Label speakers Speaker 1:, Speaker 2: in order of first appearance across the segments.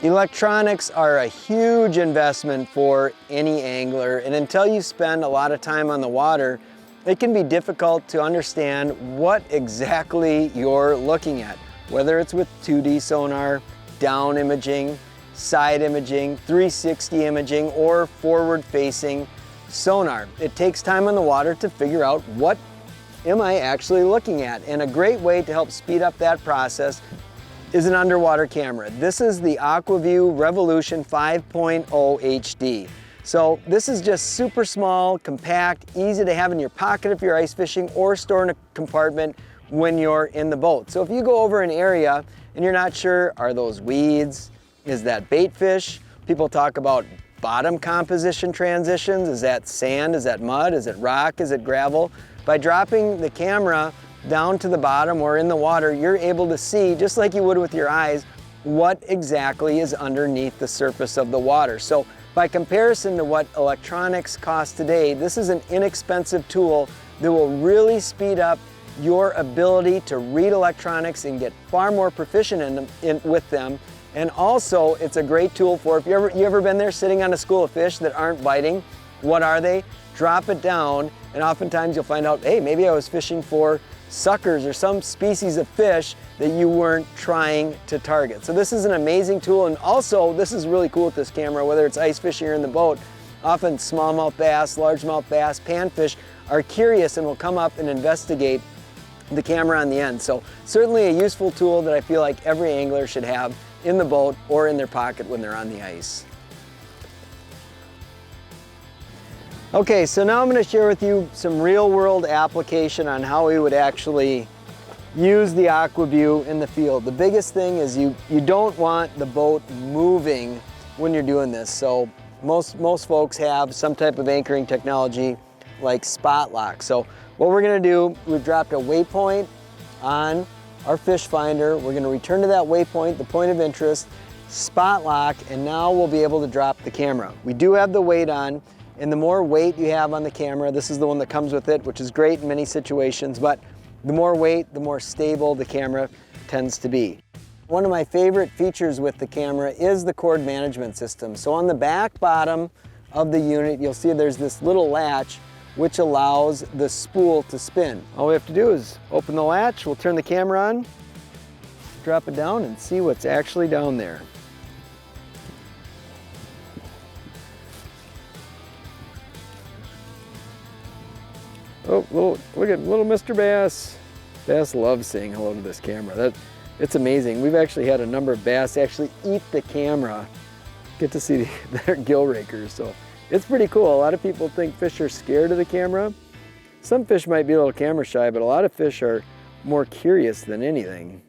Speaker 1: Electronics are a huge investment for any angler, and until you spend a lot of time on the water, it can be difficult to understand what exactly you're looking at, whether it's with 2D sonar, down imaging, side imaging, 360 imaging, or forward-facing sonar. It takes time on the water to figure out what am I actually looking at, and a great way to help speed up that process is an underwater camera. This is the Aqua-Vu Revolution 5.0 HD. So this is just super small, compact, easy to have in your pocket if you're ice fishing or store in a compartment when you're in the boat. So if you go over an area and you're not sure, are those weeds? Is that bait fish? People talk about bottom composition transitions. Is that sand? Is that mud? Is it rock? Is it gravel? By dropping the camera down to the bottom or in the water, you're able to see, just like you would with your eyes, what exactly is underneath the surface of the water. So by comparison to what electronics cost today, this is an inexpensive tool that will really speed up your ability to read electronics and get far more proficient with them. And also, it's a great tool for if you ever been there sitting on a school of fish that aren't biting. What are they? Drop it down, and oftentimes you'll find out, hey, maybe I was fishing for suckers or some species of fish that you weren't trying to target. So this is an amazing tool, and also this is really cool with this camera, whether it's ice fishing or in the boat. Often smallmouth bass, largemouth bass, panfish are curious and will come up and investigate the camera on the end. So certainly a useful tool that I feel like every angler should have in the boat or in their pocket when they're on the ice. Okay, so now I'm going to share with you some real-world application on how we would actually use the Aqua-Vu in the field. The biggest thing is you don't want the boat moving when you're doing this. So most folks have some type of anchoring technology like spot lock. So what we're going to do, we've dropped a waypoint on our fish finder. We're going to return to that waypoint, the point of interest, spot lock, and now we'll be able to drop the camera. We do have the weight on. And the more weight you have on the camera, this is the one that comes with it, which is great in many situations, but the more weight, the more stable the camera tends to be. One of my favorite features with the camera is the cord management system. So on the back bottom of the unit, you'll see there's this little latch which allows the spool to spin. All we have to do is open the latch, we'll turn the camera on, drop it down, and see what's actually down there. Oh, look at little Mr. Bass. Bass loves saying hello to this camera. It's amazing. We've actually had a number of bass actually eat the camera. Get to see their gill rakers, so it's pretty cool. A lot of people think fish are scared of the camera. Some fish might be a little camera shy, but a lot of fish are more curious than anything.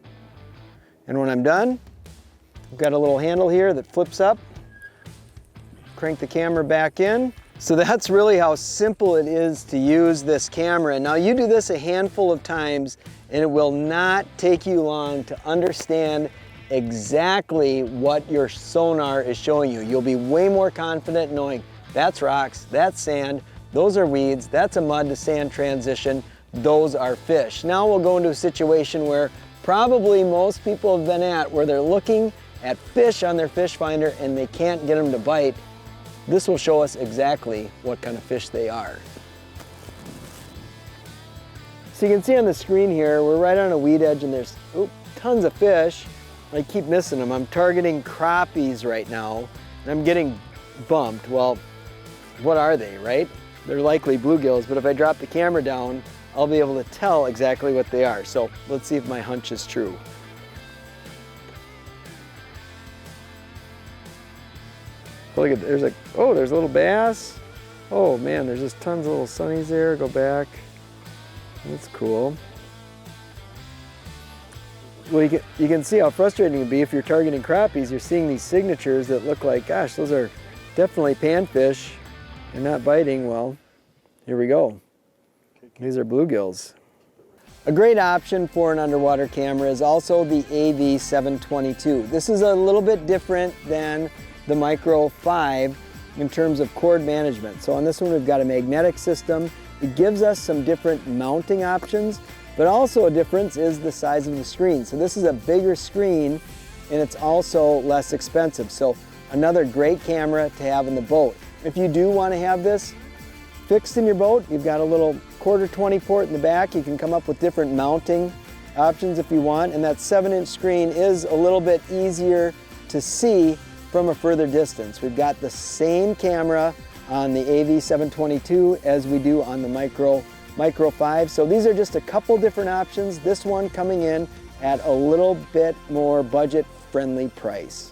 Speaker 1: And when I'm done, I've got a little handle here that flips up. Crank the camera back in. So that's really how simple it is to use this camera. Now you do this a handful of times and it will not take you long to understand exactly what your sonar is showing you. You'll be way more confident knowing that's rocks, that's sand, those are weeds, that's a mud to sand transition, those are fish. Now we'll go into a situation where probably most people have been at, where they're looking at fish on their fish finder and they can't get them to bite. This will show us exactly what kind of fish they are. So you can see on the screen here, we're right on a weed edge and there's tons of fish. I keep missing them. I'm targeting crappies right now and I'm getting bumped. Well, what are they, right? They're likely bluegills, but if I drop the camera down, I'll be able to tell exactly what they are. So let's see if my hunch is true. Look at, there's a little bass. Oh man, there's just tons of little sunnies there. Go back. That's cool. Well, you can see how frustrating it would be if you're targeting crappies. You're seeing these signatures that look like, gosh, those are definitely panfish and not biting. Well, here we go. These are bluegills. A great option for an underwater camera is also the AV722. This is a little bit different than the Micro 5 in terms of cord management. So on this one we've got a magnetic system. It gives us some different mounting options, but also a difference is the size of the screen. So this is a bigger screen and it's also less expensive. So another great camera to have in the boat. If you do want to have this fixed in your boat, you've got a little 1/4 port in the back. You can come up with different mounting options if you want, and that 7-inch screen is a little bit easier to see from a further distance. We've got the same camera on the AV722 as we do on the Micro 5. So these are just a couple different options. This one coming in at a little bit more budget-friendly price.